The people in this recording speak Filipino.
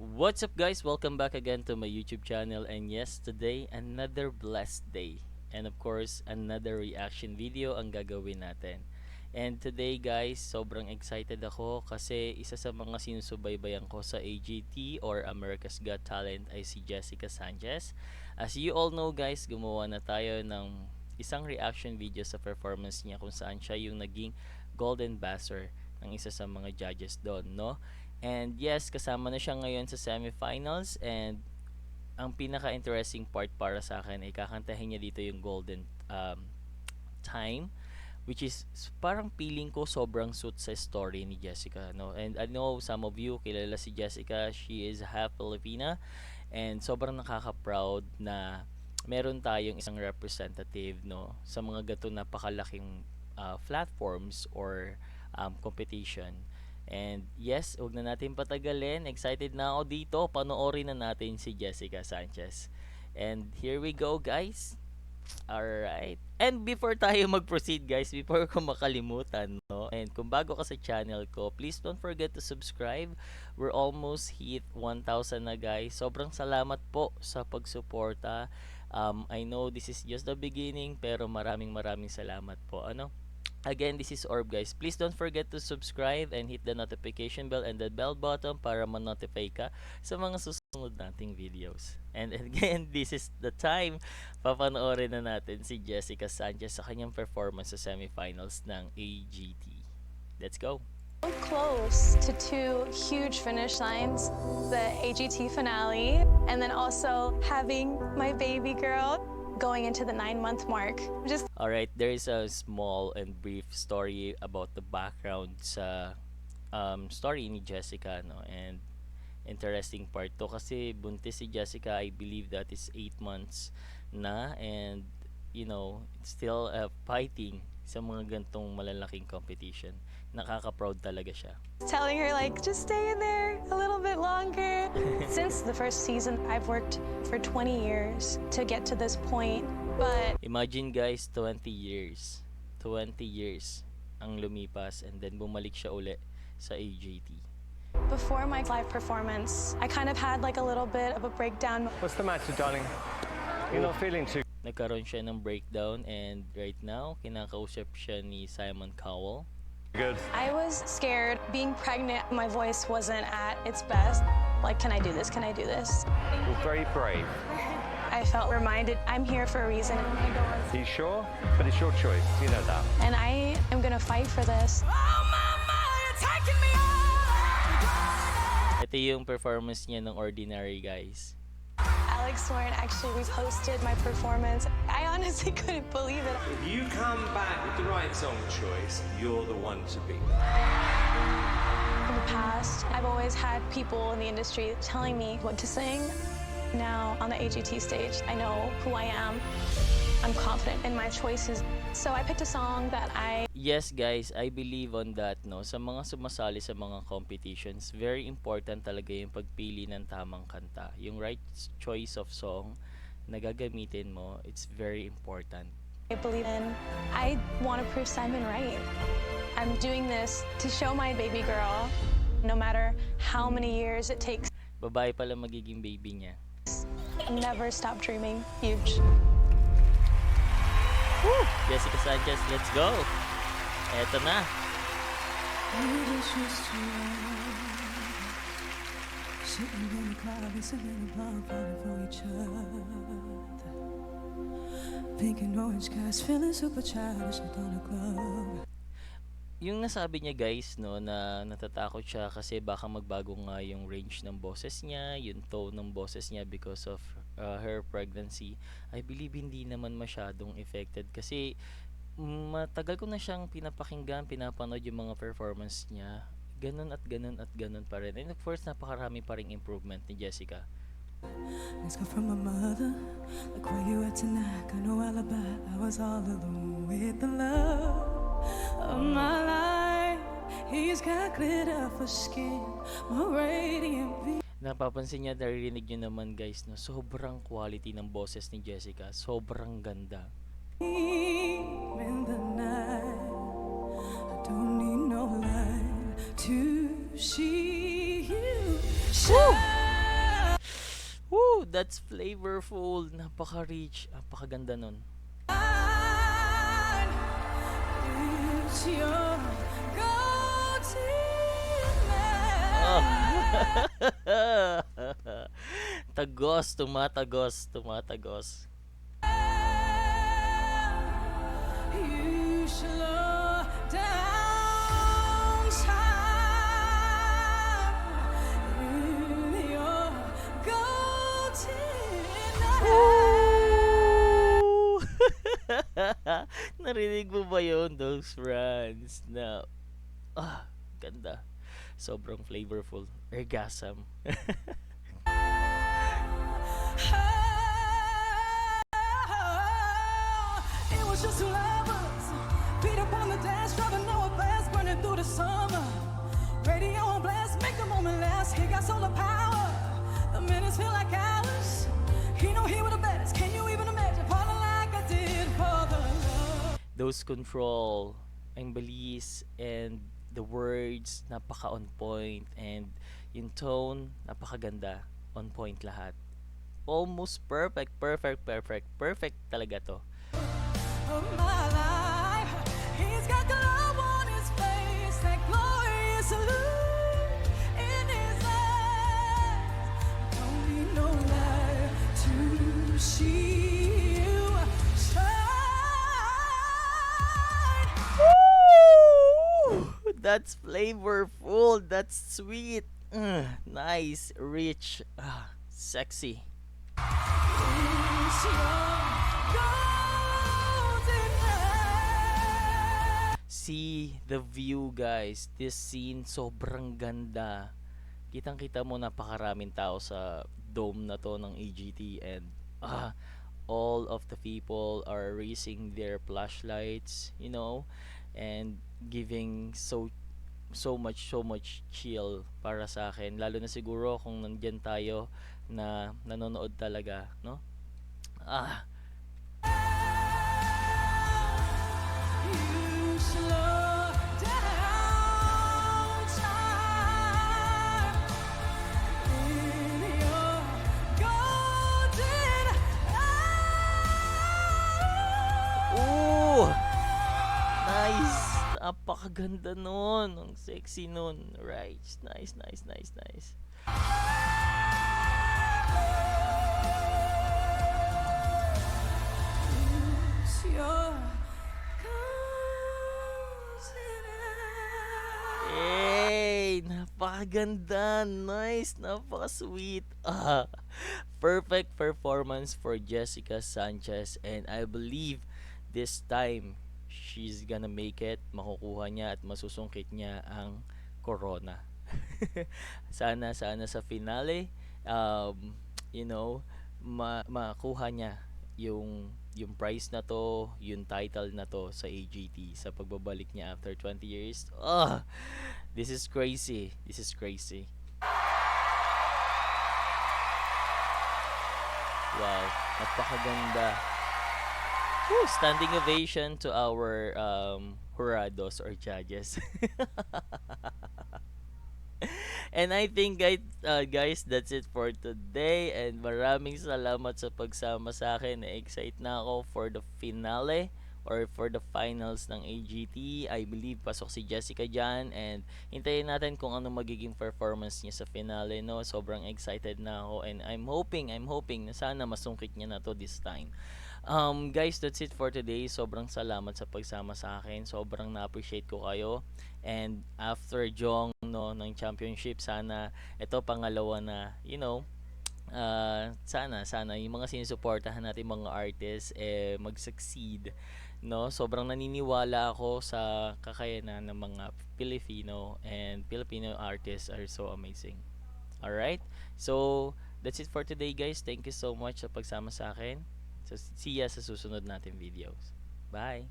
What's up guys? Welcome back again to my YouTube channel, and yes, today another blessed day. And of course, another reaction video ang gagawin natin. And today guys, sobrang excited ako kasi isa sa mga sinusubaybayan ko sa AGT or America's Got Talent ay si Jessica Sanchez. As you all know guys, gumawa na tayo ng isang reaction video sa performance niya kung saan siya yung naging Golden Buzzer ng isa sa mga judges doon, no? And yes, kasama na siya ngayon sa semifinals, and ang pinaka-interesting part para sa akin ay kakantahin niya dito yung Golden Time, which is parang feeling ko sobrang suit sa story ni Jessica, no? And I know some of you kilala si Jessica. She is half Filipina, and sobrang nakaka-proud na meron tayong isang representative, no, sa mga gato napakalaking platforms or competition. And yes, huwag na natin patagalin. Excited na ako dito. Panoorin na natin si Jessica Sanchez. And here we go, guys. Alright. And before tayo mag-proceed guys, before ko makalimutan, no? And kung bago ka sa channel ko, please don't forget to subscribe. We're almost hit 1,000 na guys. Sobrang salamat po sa pagsuporta. I know this is just the beginning, pero maraming salamat po. Ano? Again, this is Orb guys. Please don't forget to subscribe and hit the notification bell and the bell button para ma-notify ka sa mga susunod nating videos. And again, this is the time papanoorin na natin si Jessica Sanchez sa kanyang performance sa semifinals ng AGT. Let's go! So close to two huge finish lines, the AGT finale, and then also having my baby girl going into the 9-month mark. Just Alright, there is a small and brief story about the background sa story ni Jessica, no? And interesting part to kasi buntis si Jessica. I believe that is 8 months na, and you know, still fighting sa mga gantong malalaking competition. Nakaka-proud talaga siya. telling her like, just stay in there a little bit longer. Since the first season, I've worked for 20 years to get to this point, but Imagine guys, 20 years. 20 years ang lumipas, and then bumalik siya uli sa AGT. before my live performance, I kind of had like a little bit of a breakdown. What's the matter, darling? You're not feeling too Nagkaroon siya ng breakdown, and right now, kinakausap siya ni Simon Cowell. good. I was scared. Being pregnant, my voice wasn't at its best. Like, can I do this? Can I do this? You're very brave. I felt reminded I'm here for a reason. Are you sure? But it's your choice. You know that. And I am gonna fight for this. Ito yung performance niya ng Ordinary, guys. Alex Warren actually reposted my performance. I honestly couldn't believe it. If you come back with the right song choice, you're the one to beat. In the past, I've always had people in the industry telling me what to sing. Now, on the AGT stage, I know who I am. I'm confident in my choices. So I picked a song that I Yes guys, I believe on that, no. Sa mga sumasali sa mga competitions, very important talaga yung pagpili ng tamang kanta. Yung right choice of song na gagamitin mo, it's very important. believe in. I want to prove Simon right. I'm doing this to show my baby girl, no matter how many years it takes, Babae pala magiging baby niya. never stop dreaming huge. Woo! Jessica Sanchez, let's go! Eto na! Sitting in the club, listening to love, falling for each other. Pink and orange skies, feeling super childish without a club. Yung nasabi niya guys, no, na natatakot siya kasi baka magbago nga yung range ng boses niya, yung tone ng boses niya because of her pregnancy. I believe hindi naman masyadong affected kasi matagal ko na siyang pinapakinggan, pinapanood yung mga performance niya. Ganun at ganun at ganun pa rin. And of course, napakarami pa ring improvement ni Jessica. Let's go from my mother, like where you at tonight, got no alibi, I was all alone with the love of my life. He's got glitter for skin, more radiant beauty. Napapansin niya, naririnig niyo naman guys, no, sobrang quality ng boses ni Jessica. Sobrang ganda. In the night, I don't need no light to see you shine. Woo! That's flavorful. Napaka-rich. Napakaganda nun. It's your Oh. go-to Tagos, tumatagos, tumatagos. You slow down time in your go-to Woo! Narinig mo ba yun? Those runs na ganda. Sobrang flavorful. Orgasm. It was just two lovers, beat up on the dash, driving no fast, burning through the summer. Radio on blast, make the moment last. He got solar power, the minutes feel like hours. He know he was the best. Can you even imagine falling like I did for the love? Those control, ang bilis, and the words, napaka on point, and yung tone, napakaganda. On point lahat. Almost perfect, perfect, perfect, perfect talaga to. Of my life, he's got glow on his face, that glorious salute in his eyes. Don't need no light to see you shine. Woo! That's flavorful. That's sweet. Nice, rich, sexy. It's your golden night. See the view, guys. This scene sobrang ganda. Kitang-kita mo napakaraming tao sa dome na to ng AGT, and all of the people are raising their flashlights, and giving so much chill para sa akin, lalo na siguro kung nandiyan tayo na nanonood talaga, no? You slow down time in your golden hour. Ooh! Nice! Napakaganda nun. Ang sexy nun. Right. Nice. It's your golden hour. Hey! Napakaganda. Nice. Napaka-sweet. Perfect performance for Jessica Sanchez, and I believe this time she's gonna make it. Makukuha niya at masusungkit niya ang corona. Sana sa finale, makuha niya yung prize na to, yung title na to sa AGT sa pagbabalik niya after 20 years. This is crazy. Wow, napakaganda. Woo, standing ovation to our jurados or judges. And I think guys, that's it for today, and maraming salamat sa pagsama sa akin. Na-excite na ako for the finale or for the finals ng AGT. I believe pasok si Jessica dyan, and hintayin natin kung ano magiging performance niya sa finale, no? Sobrang excited na ako, and I'm hoping na sana masungkit niya na to this time. Guys, that's it for today. Sobrang salamat sa pagsama sa akin. Sobrang na-appreciate ko kayo. And after Jong, no, ng championship, sana ito pangalawa na, sana yung mga sinusuportahan natin mga artists mag-succeed, no? Sobrang naniniwala ako sa kakayanan ng mga Filipino, and Filipino artists are so amazing. All right? So, that's it for today, guys. Thank you so much sa pagsama sa akin. So, see ya sa susunod natin videos. Bye!